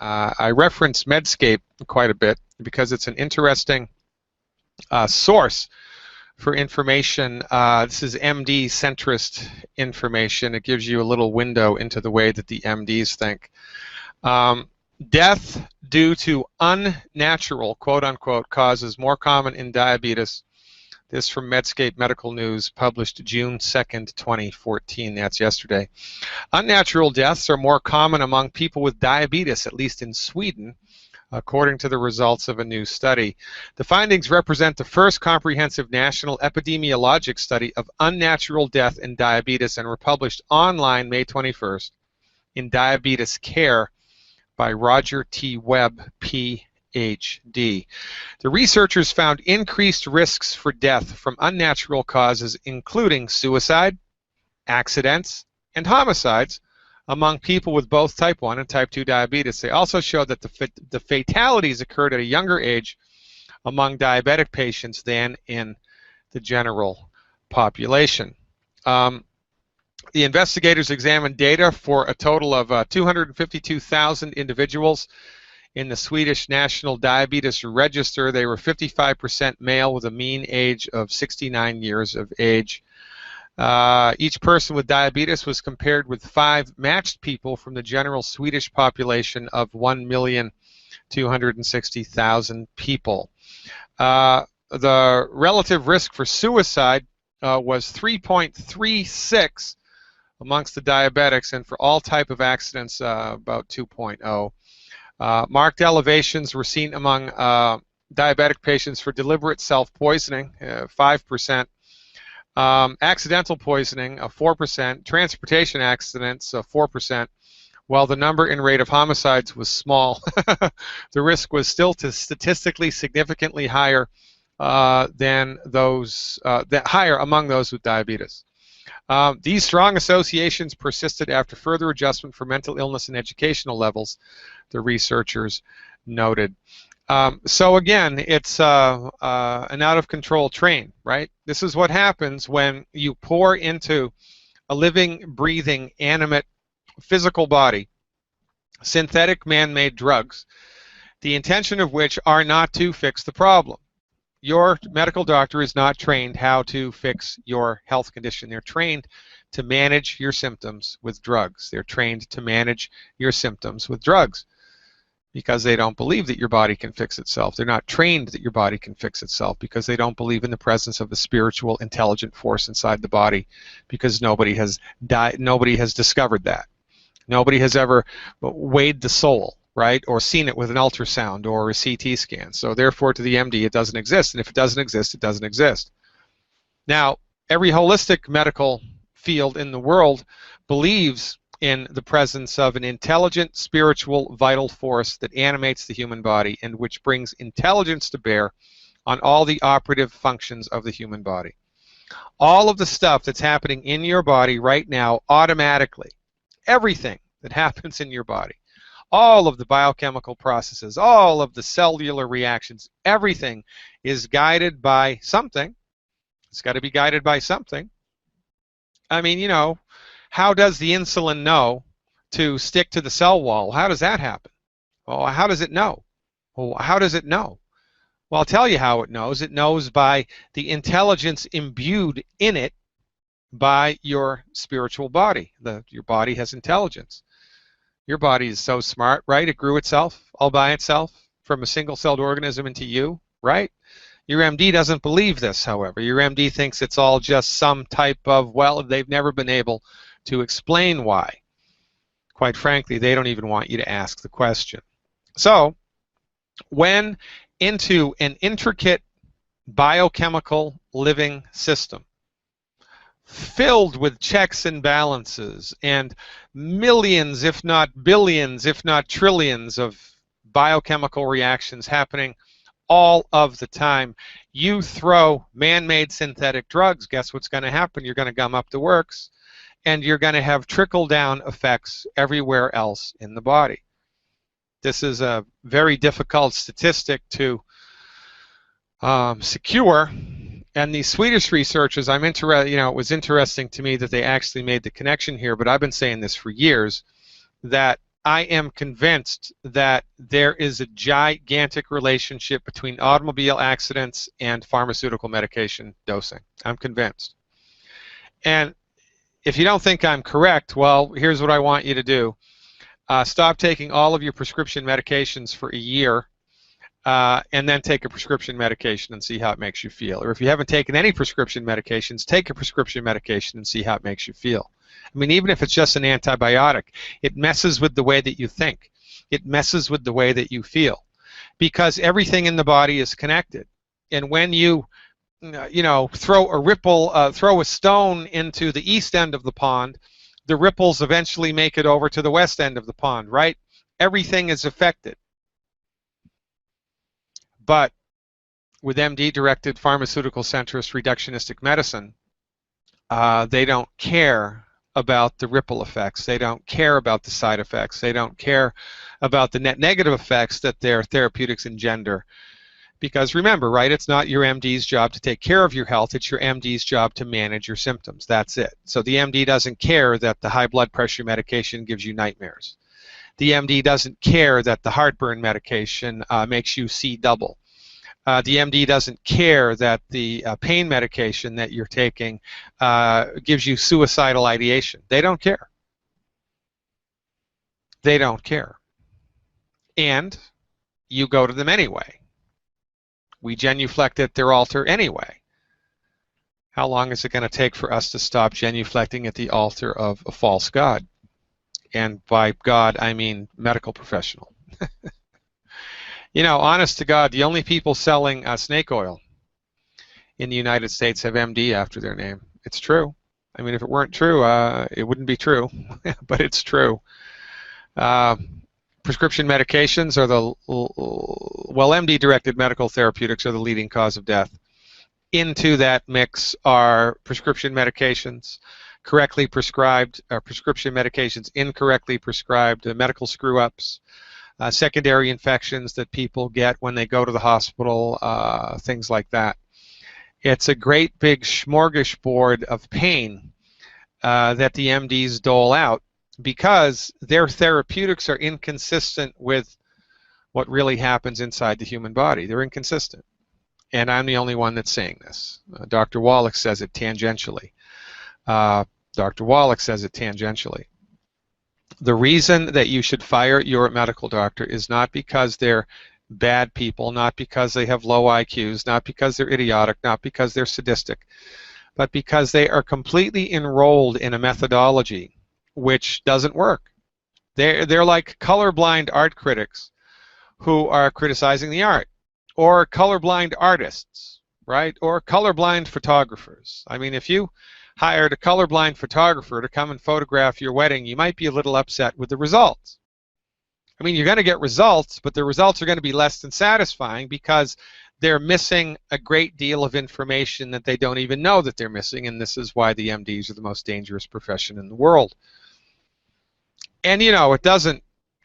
I reference Medscape quite a bit because it's an interesting source for information. This is MD centrist information. It gives you a little window into the way that the MDs think. Death due to unnatural, quote-unquote, causes more common in diabetes. This from Medscape Medical News, published June 2nd, 2014. That's yesterday. Unnatural deaths are more common among people with diabetes, at least in Sweden, according to the results of a new study. The findings represent the first comprehensive national epidemiologic study of unnatural death in diabetes and were published online May 21st in Diabetes Care by Roger T. Webb, Ph.D. The researchers found increased risks for death from unnatural causes, including suicide, accidents, and homicides among people with both type 1 and type 2 diabetes. They also showed that the fatalities occurred at a younger age among diabetic patients than in the general population. The investigators examined data for a total of 252,000 individuals in the Swedish National Diabetes Register. They were 55% male with a mean age of 69 years of age. Each person with diabetes was compared with 5 matched people from the general Swedish population of 1,260,000 people. The relative risk for suicide was 3.36 amongst the diabetics, and for all type of accidents, about 2.0. Marked elevations were seen among diabetic patients for deliberate self-poisoning, 5%. Accidental poisoning, 4%. Transportation accidents, 4%. While the number and rate of homicides was small, the risk was still statistically significantly higher than those higher among those with diabetes. These strong associations persisted after further adjustment for mental illness and educational levels, the researchers noted. So again, it's an out-of-control train, right? This is what happens when you pour into a living, breathing, animate, physical body synthetic man-made drugs, the intention of which are not to fix the problem. Your medical doctor is not trained how to fix your health condition. They're trained to manage your symptoms with drugs. They're trained to manage your symptoms with drugs because they don't believe that your body can fix itself. They're not trained that your body can fix itself because they don't believe in the presence of the spiritual, intelligent force inside the body, because nobody has discovered that. Nobody has ever weighed the soul, right, or seen it with an ultrasound or a CT scan. So therefore, to the MD, it doesn't exist. And if it doesn't exist, it doesn't exist. Now, every holistic medical field in the world believes in the presence of an intelligent, spiritual, vital force that animates the human body and which brings intelligence to bear on all the operative functions of the human body. All of the stuff that's happening in your body right now automatically, everything that happens in your body, all of the biochemical processes, all of the cellular reactions, everything is guided by something. It's got to be guided by something. I mean, you know, how does the insulin know to stick to the cell wall? How does that happen? Well, how does it know? Well, how does it know? Well, I'll tell you how it knows. It knows by the intelligence imbued in it by your spiritual body. Your body has intelligence. Your body is so smart, right? It grew itself all by itself from a single-celled organism into you, right? Your MD doesn't believe this, however. Your MD thinks it's all just some type of, well, they've never been able to explain why. Quite frankly, they don't even want you to ask the question. So, when into an intricate biochemical living system filled with checks and balances and millions, if not billions, if not trillions of biochemical reactions happening all of the time, you throw man-made synthetic drugs, guess what's going to happen? You're going to gum up the works, and you're going to have trickle-down effects everywhere else in the body. This is a very difficult statistic to secure. And these Swedish researchers, it was interesting to me that they actually made the connection here, but I've been saying this for years, that I am convinced that there is a gigantic relationship between automobile accidents and pharmaceutical medication dosing. I'm convinced. And if you don't think I'm correct, well, here's what I want you to do. Stop taking all of your prescription medications for a year, and then take a prescription medication and see how it makes you feel. Or if you haven't taken any prescription medications, take a prescription medication and see how it makes you feel. I mean, even if it's just an antibiotic, it messes with the way that you think. It messes with the way that you feel, because everything in the body is connected. And when you throw a stone into the east end of the pond, the ripples eventually make it over to the west end of the pond, right? Everything is affected. But with MD-directed pharmaceutical centrist reductionistic medicine, they don't care about the ripple effects. They don't care about the side effects. They don't care about the net negative effects that their therapeutics engender. Because remember, right, it's not your MD's job to take care of your health. It's your MD's job to manage your symptoms. That's it. So the MD doesn't care that the high blood pressure medication gives you nightmares. The MD doesn't care that the heartburn medication makes you see double. The MD doesn't care that the pain medication that you're taking gives you suicidal ideation. They don't care. They don't care. And you go to them anyway. We genuflect at their altar anyway. How long is it going to take for us to stop genuflecting at the altar of a false god? And by God, I mean medical professional. Honest to God, the only people selling snake oil in the United States have MD after their name. It's true. I mean, if it weren't true, it wouldn't be true, but it's true. Prescription medications are MD-directed medical therapeutics are the leading cause of death. Into that mix are prescription medications, correctly prescribed, prescription medications incorrectly prescribed, medical screw-ups, secondary infections that people get when they go to the hospital, things like that. It's a great big smorgasbord of pain that the MDs dole out, because their therapeutics are inconsistent with what really happens inside the human body. They're inconsistent. And I'm the only one that's saying this. Dr. Wallach says it tangentially. Dr. Wallach says it tangentially. The reason that you should fire your medical doctor is not because they're bad people, not because they have low IQs, not because they're idiotic, not because they're sadistic, but because they are completely enrolled in a methodology which doesn't work. They're like colorblind art critics who are criticizing the art, or colorblind artists, right? Or colorblind photographers. I mean, if you hired a colorblind photographer to come and photograph your wedding, you might be a little upset with the results. I mean, you're going to get results, but the results are going to be less than satisfying because they're missing a great deal of information that they don't even know that they're missing, and this is why the MDs are the most dangerous profession in the world. And it doesn't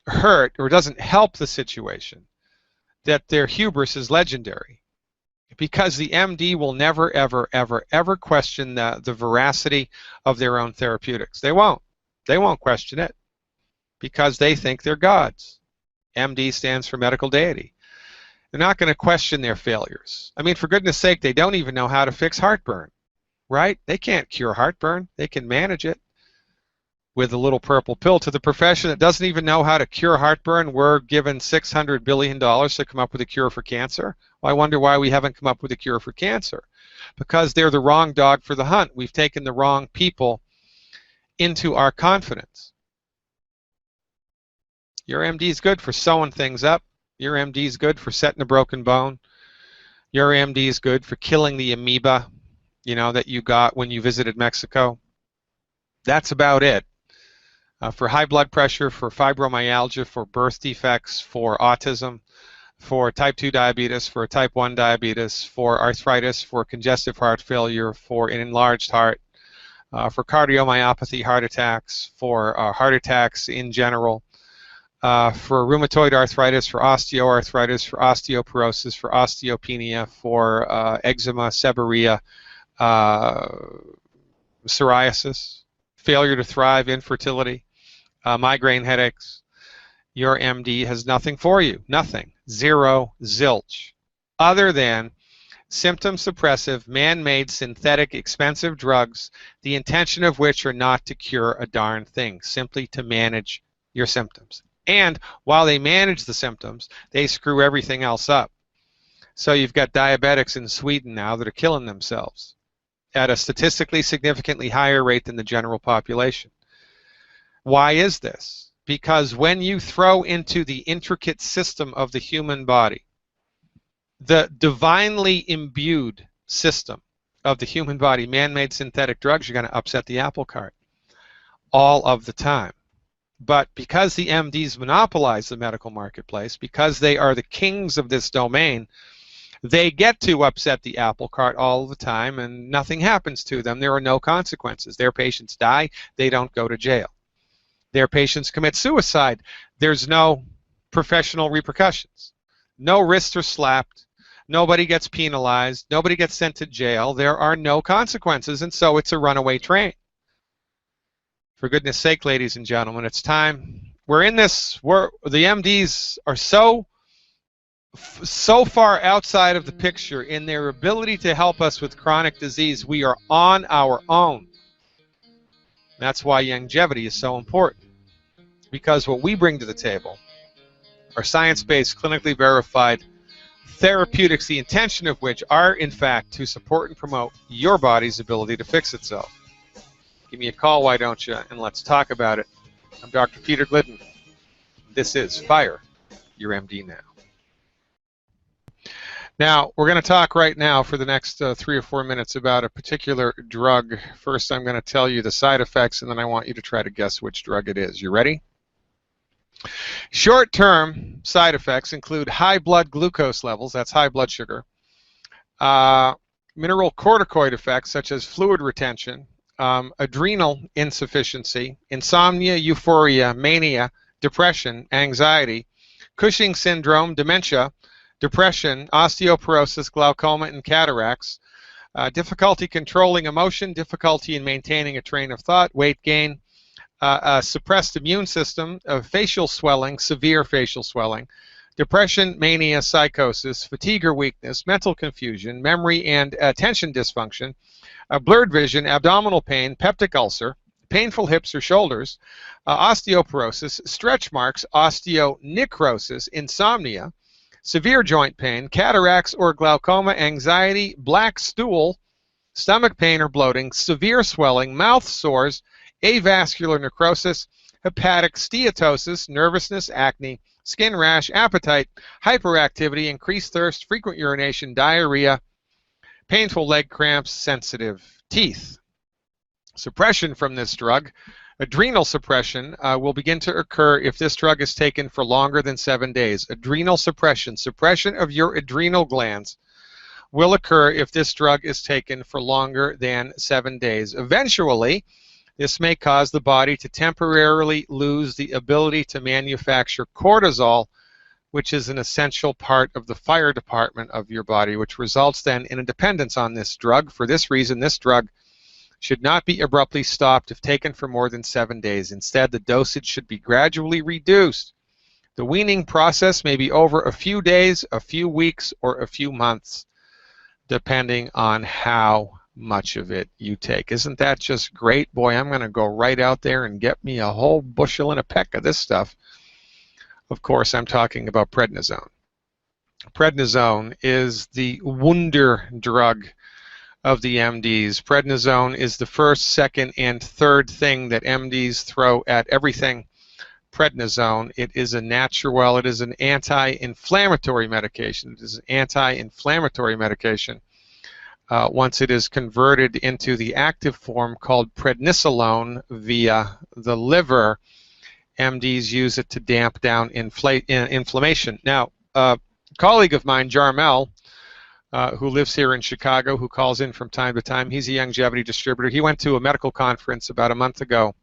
hurt or doesn't help the situation that their hubris is legendary, because the MD will never, ever, ever, ever question the veracity of their own therapeutics. They won't. They won't question it because they think they're gods. MD stands for medical deity. They're not going to question their failures. I mean, for goodness sake, they don't even know how to fix heartburn, right? They can't cure heartburn. They can manage it with a little purple pill. To the profession that doesn't even know how to cure heartburn, we're given $600 billion to come up with a cure for cancer. Well, I wonder why we haven't come up with a cure for cancer. Because they're the wrong dog for the hunt. We've taken the wrong people into our confidence. Your MD is good for sewing things up. Your MD is good for setting a broken bone. Your MD is good for killing the amoeba, that you got when you visited Mexico. That's about it. For high blood pressure, for fibromyalgia, for birth defects, for autism, for type 2 diabetes, for type 1 diabetes, for arthritis, for congestive heart failure, for an enlarged heart, for cardiomyopathy, heart attacks, for heart attacks in general, for rheumatoid arthritis, for osteoarthritis, for osteoporosis, for osteopenia, for eczema, seborrhea, psoriasis, failure to thrive, infertility, migraine headaches, your MD has nothing for you. Nothing. Zero, zilch. Other than symptom suppressive, man-made, synthetic, expensive drugs, the intention of which are not to cure a darn thing, simply to manage your symptoms. And while they manage the symptoms, they screw everything else up. So you've got diabetics in Sweden now that are killing themselves at a statistically significantly higher rate than the general population. Why is this? Because when you throw into the intricate system of the human body, the divinely imbued system of the human body, man-made synthetic drugs, you're going to upset the apple cart all of the time. But because the MDs monopolize the medical marketplace, because they are the kings of this domain, they get to upset the apple cart all the time and nothing happens to them. There are no consequences. Their patients die. They don't go to jail. Their patients commit suicide. There's no professional repercussions. No wrists are slapped. Nobody gets penalized. Nobody gets sent to jail. There are no consequences, and so it's a runaway train. For goodness sake, ladies and gentlemen, it's time. We're in this, the MDs are so far outside of the picture in their ability to help us with chronic disease. We are on our own. That's why Youngevity is so important, because what we bring to the table are science-based, clinically verified therapeutics, the intention of which are, in fact, to support and promote your body's ability to fix itself. Give me a call, why don't you, and let's talk about it. I'm Dr. Peter Glidden. This is Fire Your MD Now. Now, we're going to talk right now for the next 3 or 4 minutes about a particular drug. First, I'm going to tell you the side effects, and then I want you to try to guess which drug it is. You ready? Short-term side effects include high blood glucose levels, that's high blood sugar, mineral corticoid effects such as fluid retention, adrenal insufficiency, insomnia, euphoria, mania, depression, anxiety, Cushing syndrome, dementia, depression, osteoporosis, glaucoma, and cataracts, difficulty controlling emotion, difficulty in maintaining a train of thought, weight gain, a suppressed immune system, facial swelling, severe facial swelling, depression, mania, psychosis, fatigue or weakness, mental confusion, memory and attention dysfunction, blurred vision, abdominal pain, peptic ulcer, painful hips or shoulders, osteoporosis, stretch marks, osteonecrosis, insomnia, severe joint pain, cataracts or glaucoma, anxiety, black stool, stomach pain or bloating, severe swelling, mouth sores, avascular necrosis, hepatic steatosis, nervousness, acne, skin rash, appetite, hyperactivity, increased thirst, frequent urination, diarrhea, painful leg cramps, sensitive teeth. Suppression from this drug, adrenal suppression, will begin to occur if this drug is taken for longer than 7 days. Adrenal suppression, suppression of your adrenal glands, will occur if this drug is taken for longer than 7 days. Eventually, this may cause the body to temporarily lose the ability to manufacture cortisol, which is an essential part of the fire department of your body, which results then in a dependence on this drug. For this reason, this drug should not be abruptly stopped if taken for more than 7 days. Instead, the dosage should be gradually reduced. The weaning process may be over a few days, a few weeks, or a few months, depending on how much of it you take. Isn't that just great? Boy, I'm going to go right out there and get me a whole bushel and a peck of this stuff. Of course, I'm talking about prednisone. Prednisone is the wonder drug of the MDs. Prednisone is the first, second, and third thing that MDs throw at everything prednisone. It is a natural, it is an anti-inflammatory medication. It is an anti-inflammatory medication. Once it is converted into the active form called prednisolone via the liver, MDs use it to damp down inflammation. Now, a colleague of mine, Jarmel, who lives here in Chicago, who calls in from time to time, he's a Youngevity distributor. He went to a medical conference about a month ago,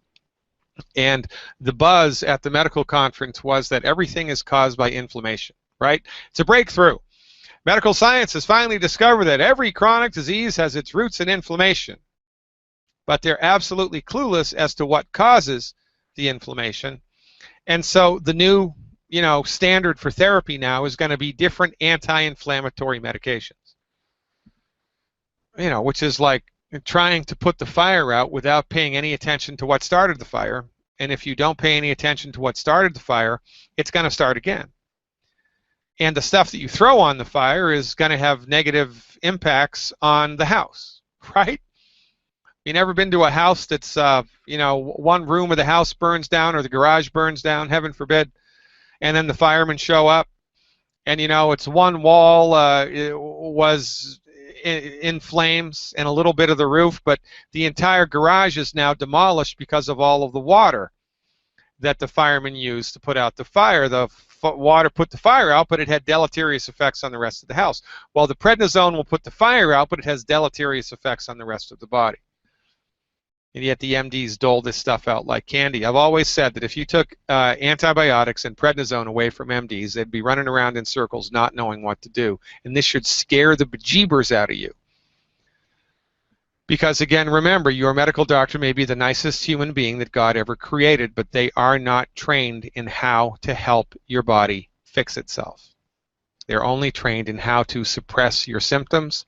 and the buzz at the medical conference was that everything is caused by inflammation, right? It's a breakthrough. Medical science has finally discovered that every chronic disease has its roots in inflammation, but they're absolutely clueless as to what causes the inflammation. And so the new standard for therapy now is going to be different anti-inflammatory medications. Which is like trying to put the fire out without paying any attention to what started the fire. And if you don't pay any attention to what started the fire, it's going to start again. And the stuff that you throw on the fire is going to have negative impacts on the house, right? You never been to a house that's, one room of the house burns down or the garage burns down, heaven forbid, and then the firemen show up, and it's one wall was in flames and a little bit of the roof, but the entire garage is now demolished because of all of the water that the firemen used to put out the fire. The water put the fire out, but it had deleterious effects on the rest of the house. Well, the prednisone will put the fire out, but it has deleterious effects on the rest of the body. And yet the MDs dole this stuff out like candy. I've always said that if you took antibiotics and prednisone away from MDs, they'd be running around in circles not knowing what to do. And this should scare the bejeebers out of you. Because, again, remember, your medical doctor may be the nicest human being that God ever created, but they are not trained in how to help your body fix itself. They're only trained in how to suppress your symptoms,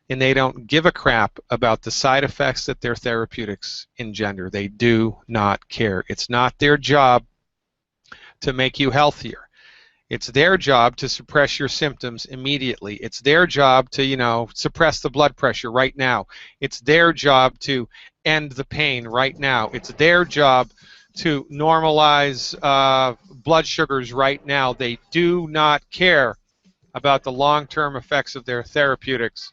and they don't give a crap about the side effects that their therapeutics engender. They do not care. It's not their job to make you healthier. It's their job to suppress your symptoms immediately. It's their job to, suppress the blood pressure right now. It's their job to end the pain right now. It's their job to normalize blood sugars right now. They do not care about the long-term effects of their therapeutics,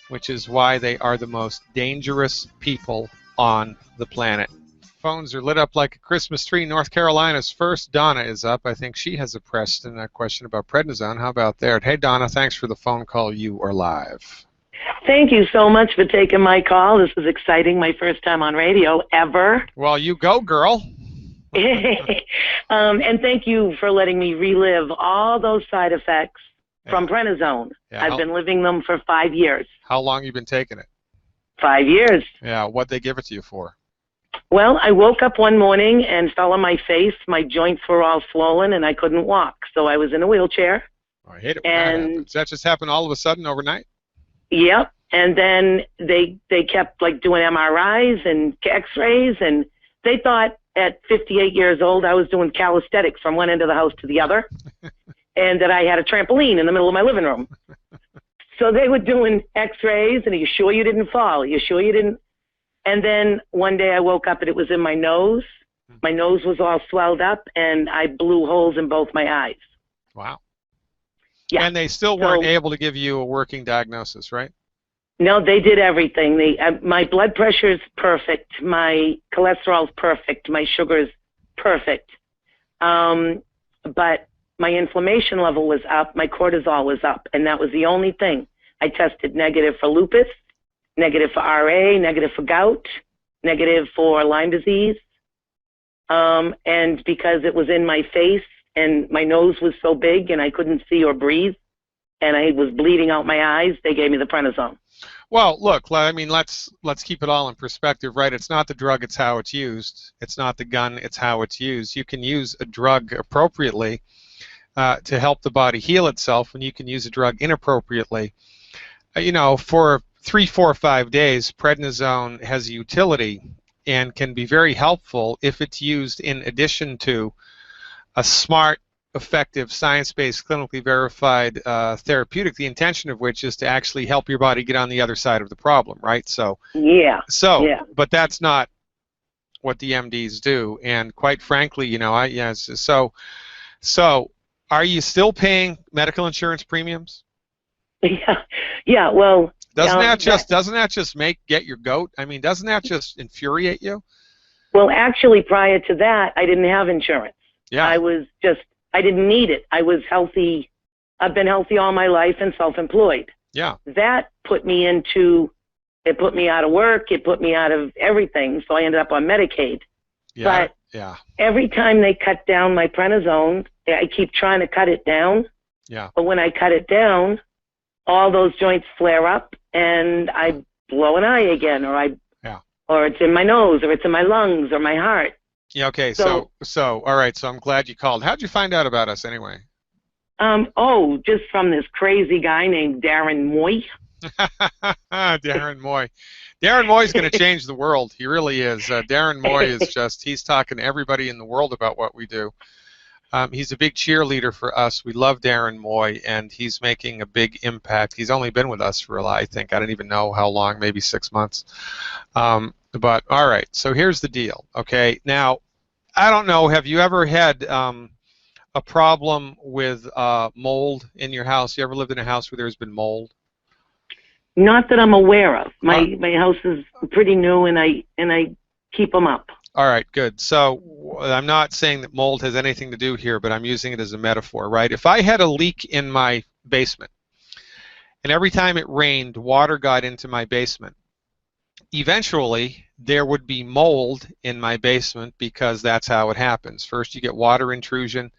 which is why they are the most dangerous people on the planet. Phones are lit up like a Christmas tree. North Carolina's first. Donna is up. I think she has a question about prednisone. How about that? Hey, Donna, thanks for the phone call. You are live. Thank you so much for taking my call. This is exciting. My first time on radio ever. Well, you go, girl. And thank you for letting me relive all those side effects from prednisone. Yeah, I've been living them for 5 years. How long you been taking it? 5 years. Yeah, what'd they give it to you for? Well, I woke up one morning and fell on my face. My joints were all swollen and I couldn't walk. So I was in a wheelchair. Oh, I hate it when that happens. Does that just happen all of a sudden overnight? Yep. And then they kept doing MRIs and X-rays, and they thought at 58 years old I was doing calisthenics from one end of the house to the other. And that I had a trampoline in the middle of my living room. So they were doing X-rays, and are you sure you didn't fall? Are you sure you didn't? And then one day I woke up and it was in my nose. My nose was all swelled up, and I blew holes in both my eyes. Wow. Yeah. And they still weren't able to give you a working diagnosis, right? No, they did everything. My blood pressure's perfect. My cholesterol's perfect. My sugar's perfect. But my inflammation level was up, my cortisol was up, and that was the only thing. I tested negative for lupus, negative for RA, negative for gout, negative for Lyme disease. And because it was in my face and my nose was so big and I couldn't see or breathe and I was bleeding out my eyes, they gave me the prednisone. Well, look, I mean, let's keep it all in perspective, right? It's not the drug, it's how it's used. It's not the gun, it's how it's used. You can use a drug appropriately to help the body heal itself, and you can use a drug inappropriately. For 3, 4, 5 days, prednisone has a utility and can be very helpful if it's used in addition to a smart, effective, science-based, clinically verified therapeutic, the intention of which is to actually help your body get on the other side of the problem, right? But that's not what the MDs do, and quite frankly, so are you still paying medical insurance premiums? Yeah. Well, doesn't that just get your goat? I mean, doesn't that just infuriate you? Well, actually, prior to that, I didn't have insurance. Yeah. I didn't need it. I was healthy. I've been healthy all my life and self-employed. Yeah. That put me out of work. It put me out of everything. So I ended up on Medicaid. Yeah. But every time they cut down my prednisone, I keep trying to cut it down. Yeah. But when I cut it down, all those joints flare up and I blow an eye again, or it's in my nose, or it's in my lungs, or my heart. Yeah, okay, So, all right, so I'm glad you called. How'd you find out about us anyway? just from this crazy guy named Darren Moy. Darren Moy. Darren Moy's going to change the world. He really is. Darren Moy is just, he's talking to everybody in the world about what we do. He's a big cheerleader for us. We love Darren Moy, and he's making a big impact. He's only been with us for, I think, I don't even know how long, maybe 6 months. But, all right, so here's the deal, okay? Now, I don't know, have you ever had a problem with mold in your house? You ever lived in a house where there's been mold? Not that I'm aware of. My house is pretty new, and I keep them up. All right, good. So I'm not saying that mold has anything to do here, but I'm using it as a metaphor, right? If I had a leak in my basement, and every time it rained, water got into my basement, eventually there would be mold in my basement because that's how it happens. First you get water intrusion,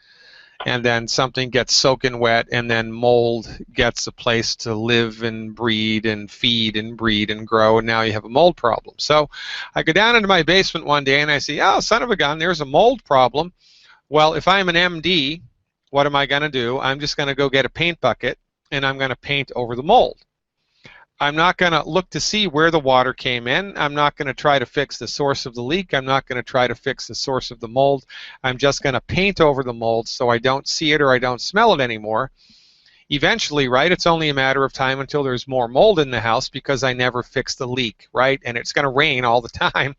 and then something gets soaking wet, and then mold gets a place to live and breed and feed and breed and grow, and now you have a mold problem. So I go down into my basement one day and I see, oh, son of a gun, there's a mold problem. Well, if I'm an MD, what am I going to do? I'm just going to go get a paint bucket and I'm going to paint over the mold. I'm not going to look to see where the water came in. I'm not going to try to fix the source of the leak. I'm not going to try to fix the source of the mold. I'm just going to paint over the mold so I don't see it or I don't smell it anymore. Eventually, right, it's only a matter of time until there's more mold in the house because I never fixed the leak, right? And it's going to rain all the time.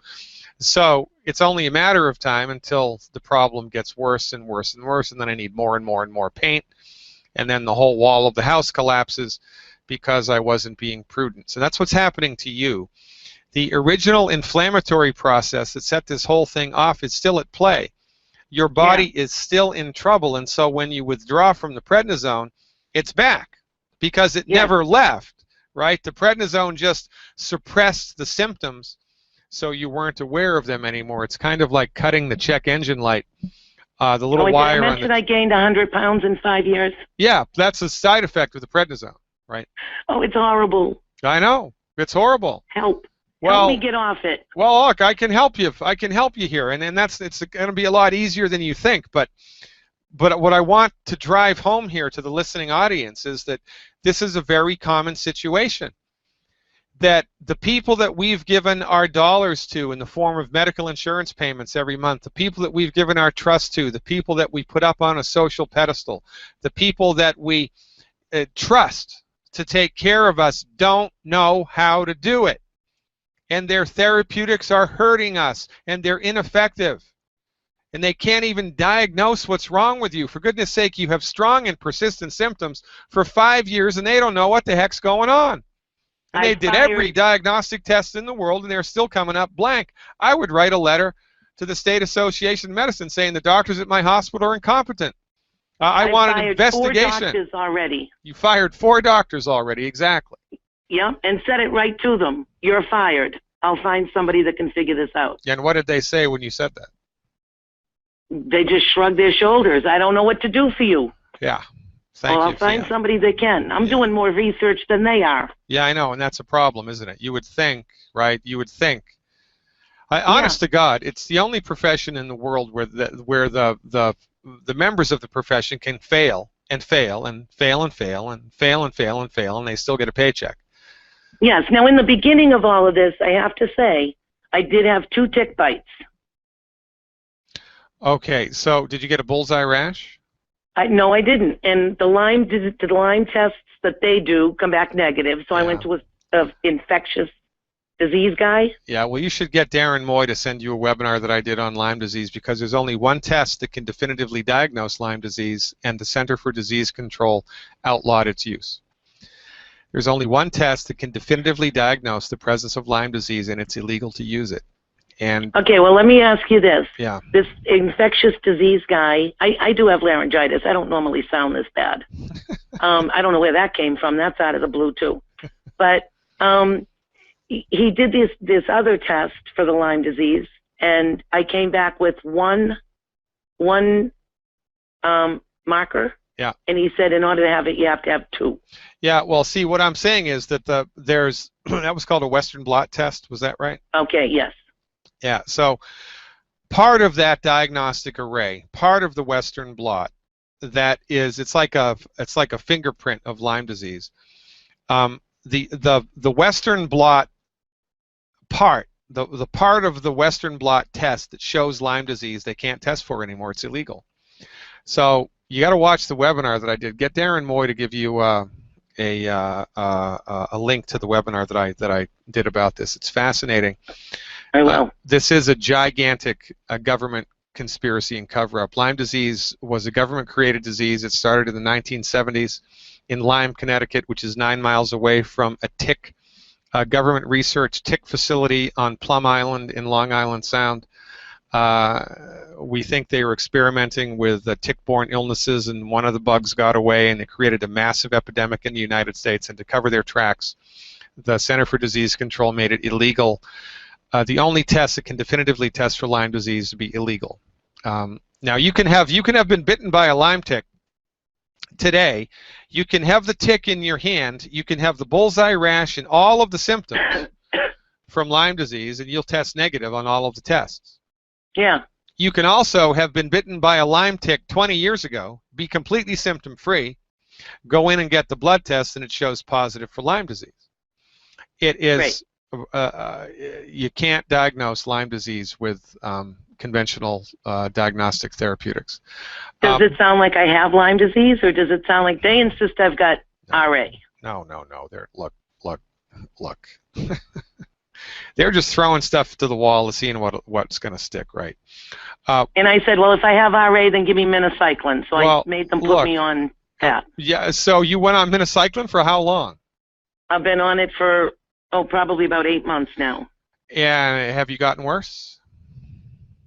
So it's only a matter of time until the problem gets worse and worse and worse, and then I need more and more and more paint, and then the whole wall of the house collapses because I wasn't being prudent. So that's what's happening to you. The original inflammatory process that set this whole thing off is still at play. Your body is still in trouble, and so when you withdraw from the prednisone, it's back because it never left, right? The prednisone just suppressed the symptoms so you weren't aware of them anymore. It's kind of like cutting the check engine light. The little wire I mentioned I gained 100 pounds in 5 years. Yeah, that's a side effect of the prednisone. Right. Oh, it's horrible. I know. It's horrible. Help. Well, help me get off it. Well, look, I can help you. I can help you here, and it's going to be a lot easier than you think. But what I want to drive home here to the listening audience is that this is a very common situation. That the people that we've given our dollars to in the form of medical insurance payments every month, the people that we've given our trust to, the people that we put up on a social pedestal, the people that we trust to take care of us don't know how to do it. And their therapeutics are hurting us, and they're ineffective. And they can't even diagnose what's wrong with you. For goodness sake, you have strong and persistent symptoms for 5 years, and they don't know what the heck's going on. And they did every diagnostic test in the world, and they're still coming up blank. I would write a letter to the State Association of Medicine saying the doctors at my hospital are incompetent. I want an investigation. 4 doctors already. You fired 4 doctors already, exactly. Yeah, and said it right to them. You're fired. I'll find somebody that can figure this out. And what did they say when you said that? They just shrugged their shoulders. I don't know what to do for you. Yeah. Thank you. I'll find somebody that can. I'm doing more research than they are. Yeah, I know, and that's a problem, isn't it? You would think, right? You would think. Honest to God, it's the only profession in the world where the members of the profession can fail and fail and fail and fail and fail and fail and fail, and they still get a paycheck. Yes. Now, in the beginning of all of this, I have to say, I did have 2 tick bites. Okay. So, did you get a bullseye rash? No, I didn't. And the Lyme tests that they do come back negative. So I went to a infectious disease guy. Yeah, well, you should get Darren Moy to send you a webinar that I did on Lyme disease, because there's only one test that can definitively diagnose Lyme disease, and the Center for Disease Control outlawed its use. There's only one test that can definitively diagnose the presence of Lyme disease, and it's illegal to use it. And okay, well, let me ask you this. Yeah. This infectious disease guy, I do have laryngitis. I don't normally sound this bad. I don't know where that came from. That's out of the blue, too. But he did this other test for the Lyme disease, and I came back with one marker. Yeah. And he said in order to have it, you have to have 2. Yeah, well, see, what I'm saying is that there's that was called a Western blot test. Was that right? Okay, yes. Yeah, so part of that diagnostic array, part of the Western blot, that is, it's like a fingerprint of Lyme disease. The Western blot part, the part of the Western blot test that shows Lyme disease, they can't test for anymore. It's illegal. So you got to watch the webinar that I did. Get Darren Moy to give you a link to the webinar that I did about this. It's fascinating. I will. This is a gigantic government conspiracy and cover-up. Lyme disease was a government-created disease. It started in the 1970s in Lyme, Connecticut, which is 9 miles away from a tick, government research tick facility on Plum Island in Long Island Sound. We think they were experimenting with tick-borne illnesses, and one of the bugs got away, and it created a massive epidemic in the United States. And to cover their tracks, the Center for Disease Control made it illegal. The only test that can definitively test for Lyme disease to be illegal. Now you can have been bitten by a Lyme tick today. You can have the tick in your hand. You can have the bullseye rash and all of the symptoms from Lyme disease, and you'll test negative on all of the tests. Yeah. You can also have been bitten by a Lyme tick 20 years ago, be completely symptom-free, go in and get the blood test, and it shows positive for Lyme disease. It is. Right. You can't diagnose Lyme disease with conventional diagnostic therapeutics. Does it sound like I have Lyme disease, or does it sound like they insist I've got RA? No. Look. They're just throwing stuff to the wall and seeing what's going to stick, right? And I said, well, if I have RA, then give me minocycline. So I made them put me on that. Yeah. So you went on minocycline for how long? I've been on it for probably about 8 months now. And have you gotten worse?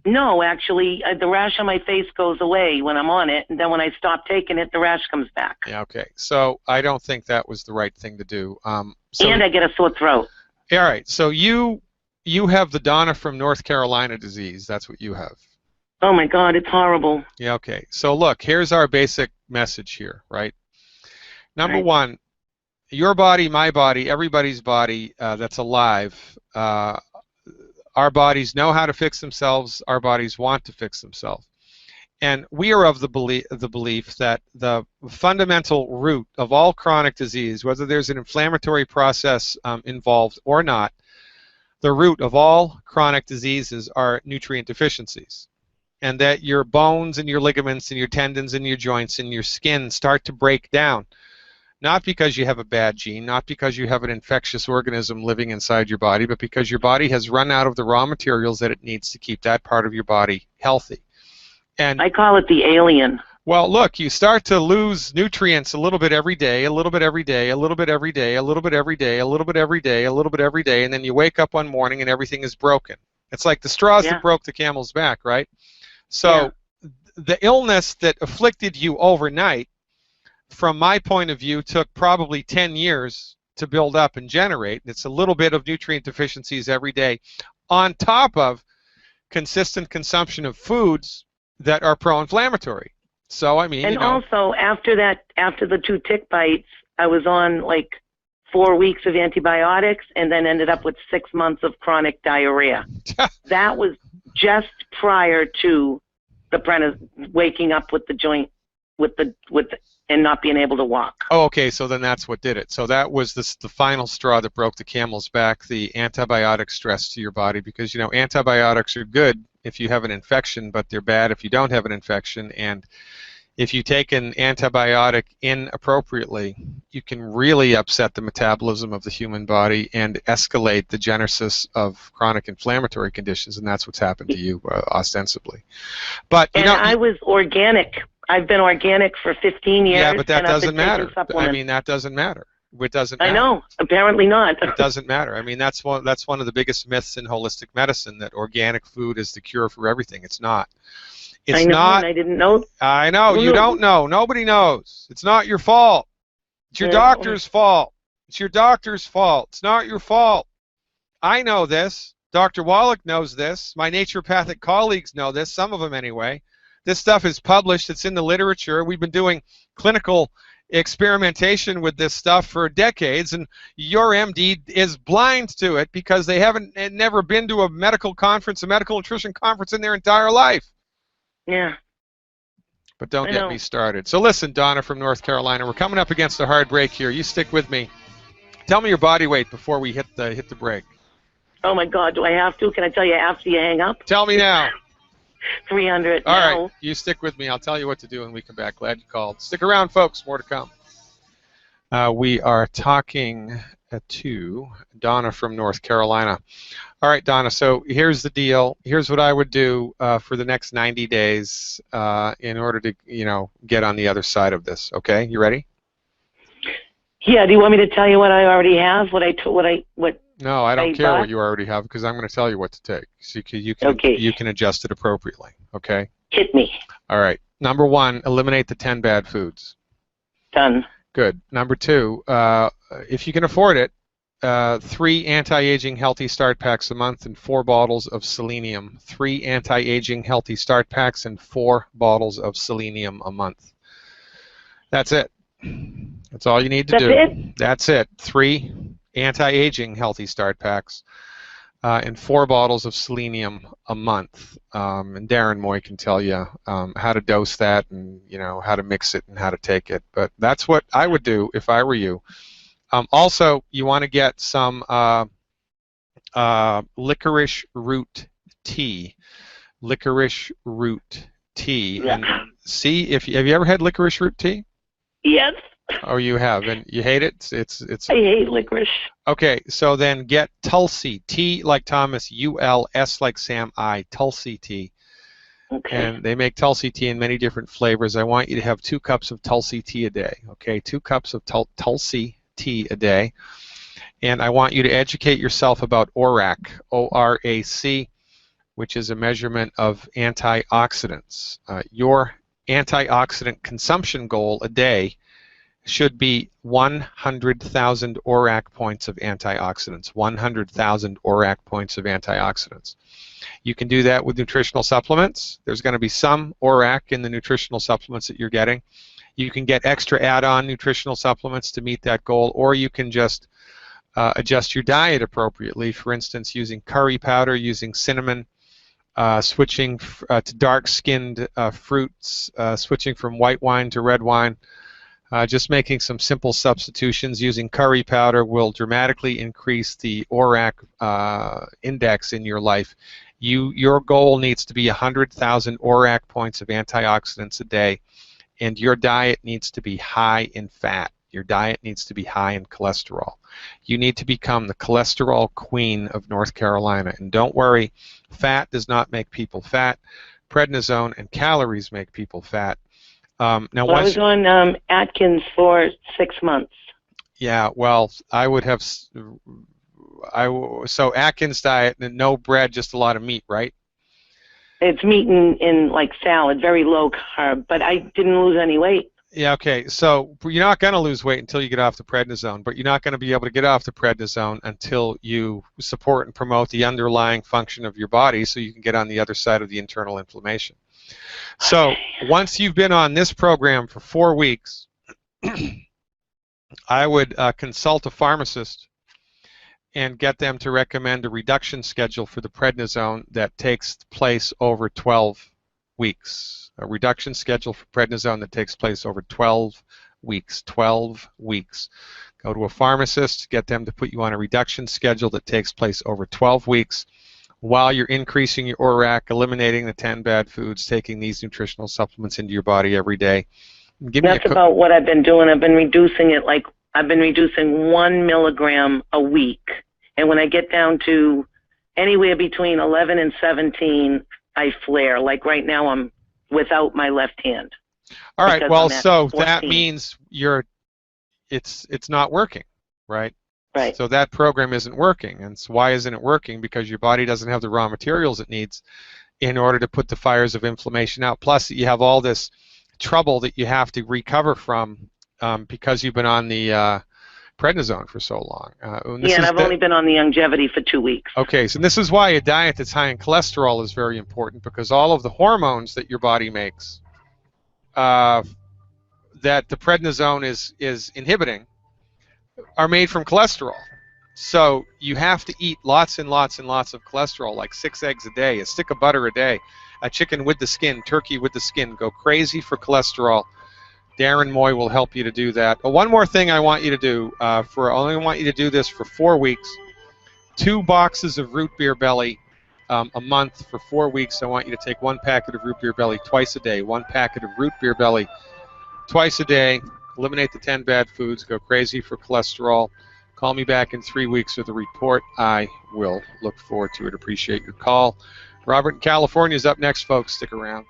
No, actually, the rash on my face goes away when I'm on it, and then when I stop taking it, the rash comes back. Yeah, okay. So I don't think that was the right thing to do. And I get a sore throat. All right. So you have the Donna from North Carolina disease. That's what you have. Oh, my God. It's horrible. Yeah, okay. So look, here's our basic message here, right? Number one, your body, my body, everybody's body that's alive, our bodies know how to fix themselves. Our bodies want to fix themselves. And we are of the belief that the fundamental root of all chronic disease, whether there's an inflammatory process involved or not, the root of all chronic diseases are nutrient deficiencies. And that your bones and your ligaments and your tendons and your joints and your skin start to break down. Not because you have a bad gene, not because you have an infectious organism living inside your body, but because your body has run out of the raw materials that it needs to keep that part of your body healthy. And I call it the alien. Well, look, you start to lose nutrients a little bit every day, a little bit every day, a little bit every day, a little bit every day, a little bit every day, a little bit every day, and then you wake up one morning and everything is broken. It's like the straws that broke the camel's back, right? So the illness that afflicted you overnight, from my point of view, took probably 10 years to build up and generate. It's a little bit of nutrient deficiencies every day on top of consistent consumption of foods that are pro-inflammatory. So, I mean, and also, after the 2 tick bites, I was on like 4 weeks of antibiotics and then ended up with 6 months of chronic diarrhea. That was just prior to the waking up with the joint, and not being able to walk. Oh, okay, so then that's what did it. So that was the final straw that broke the camel's back, the antibiotic stress to your body, because, you know, antibiotics are good if you have an infection, but they're bad if you don't have an infection. And if you take an antibiotic inappropriately, you can really upset the metabolism of the human body and escalate the genesis of chronic inflammatory conditions, and that's what's happened to you, ostensibly. But you know, I was organic. I've been organic for 15 years. Yeah, but that doesn't matter. I mean, that doesn't matter. It doesn't matter. I know. Apparently not. It doesn't matter. I mean, that's one of the biggest myths in holistic medicine, that organic food is the cure for everything. It's not. It's I know, not. And I didn't know. I know. You don't know. Nobody knows. It's not your fault. It's your doctor's fault. It's your doctor's fault. It's not your fault. I know this. Dr. Wallach knows this. My naturopathic colleagues know this, some of them anyway. This stuff is published. It's in the literature. We've been doing clinical experimentation with this stuff for decades, and your MD is blind to it because they haven't never been to a medical conference, a medical nutrition conference in their entire life. Yeah. But don't get me started. So listen, Donna from North Carolina, we're coming up against a hard break here. You stick with me. Tell me your body weight before we hit the break. Oh my God, do I have to? Can I tell you after you hang up? Tell me now. 300 All now. right, you stick with me. I'll tell you what to do when we come back. Glad you called. Stick around, folks. More to come. We are talking to Donna from North Carolina. All right, Donna, so here's the deal. Here's what I would do for the next 90 days in order to, get on the other side of this. Okay, you ready? Yeah, do you want me to tell you what I already have? What No, I don't care bought? what you already have because I'm going to tell you what to take. So you can adjust it appropriately, okay? Hit me. All right. Number 1, eliminate the 10 bad foods. Done. Good. Number 2, if you can afford it, 3 anti-aging healthy start packs a month and 4 bottles of selenium. 3 anti-aging healthy start packs and 4 bottles of selenium a month. That's it. That's all you need to do. That's it? That's it. 3 anti-aging healthy start packs and 4 bottles of selenium a month. And Darren Moy can tell you how to dose that and how to mix it and how to take it. But that's what I would do if I were you. Also, you want to get some licorice root tea. Licorice root tea. Yeah. And see have you ever had licorice root tea? Yes. Oh, you have, and you hate it? It's I hate licorice. Okay, so then get Tulsi, T like Thomas, U-L-S like Sam, I, Tulsi tea. Okay. And they make Tulsi tea in many different flavors. I want you to have 2 cups of Tulsi tea a day, okay? 2 cups of Tulsi tea a day. And I want you to educate yourself about ORAC, O-R-A-C, which is a measurement of antioxidants. Your antioxidant consumption goal a day should be 100,000 ORAC points of antioxidants. 100,000 ORAC points of antioxidants. You can do that with nutritional supplements. There's going to be some ORAC in the nutritional supplements that you're getting. You can get extra add-on nutritional supplements to meet that goal, or you can just adjust your diet appropriately. For instance, using curry powder, using cinnamon, switching to dark-skinned fruits, switching from white wine to red wine. Just making some simple substitutions using curry powder will dramatically increase the ORAC index in your life. Your goal needs to be 100,000 ORAC points of antioxidants a day, and your diet needs to be high in fat. Your diet needs to be high in cholesterol. You need to become the cholesterol queen of North Carolina. And don't worry, fat does not make people fat. Prednisone and calories make people fat. I was on Atkins for 6 months. Yeah, well, I would have. So Atkins diet, no bread, just a lot of meat, right? It's meat in like salad, very low carb, but I didn't lose any weight. Yeah, okay. So you're not going to lose weight until you get off the prednisone, but you're not going to be able to get off the prednisone until you support and promote the underlying function of your body so you can get on the other side of the internal inflammation. So once you've been on this program for 4 weeks, I would consult a pharmacist and get them to recommend a reduction schedule for the prednisone that takes place over 12 weeks. A reduction schedule for prednisone that takes place over 12 weeks. 12 weeks. Go to a pharmacist, get them to put you on a reduction schedule that takes place over 12 weeks while you're increasing your ORAC, eliminating the 10 bad foods, taking these nutritional supplements into your body every day. That's about what I've been doing. I've been reducing it, like I've been reducing 1 milligram a week. And when I get down to anywhere between 11 and 17, I flare. Like right now I'm without my left hand. All right, well, so 14. That means it's not working, right? Right. So that program isn't working. And so why isn't it working? Because your body doesn't have the raw materials it needs in order to put the fires of inflammation out. Plus, you have all this trouble that you have to recover from because you've been on the prednisone for so long. And I've only been on the Youngevity for 2 weeks. Okay, so this is why a diet that's high in cholesterol is very important, because all of the hormones that your body makes, that the prednisone is inhibiting are made from cholesterol. So you have to eat lots and lots and lots of cholesterol, like 6 eggs a day, a stick of butter a day, a chicken with the skin, turkey with the skin. Go crazy for cholesterol. Darren Moy will help you to do that. But one more thing I want you to do, I only want you to do this for 4 weeks. 2 boxes of root beer belly a month for 4 weeks. I want you to take 1 packet of root beer belly twice a day, 1 packet of root beer belly twice a day. Eliminate the 10 bad foods. Go crazy for cholesterol. Call me back in 3 weeks with a report. I will look forward to it. Appreciate your call. Robert in California is up next, folks. Stick around.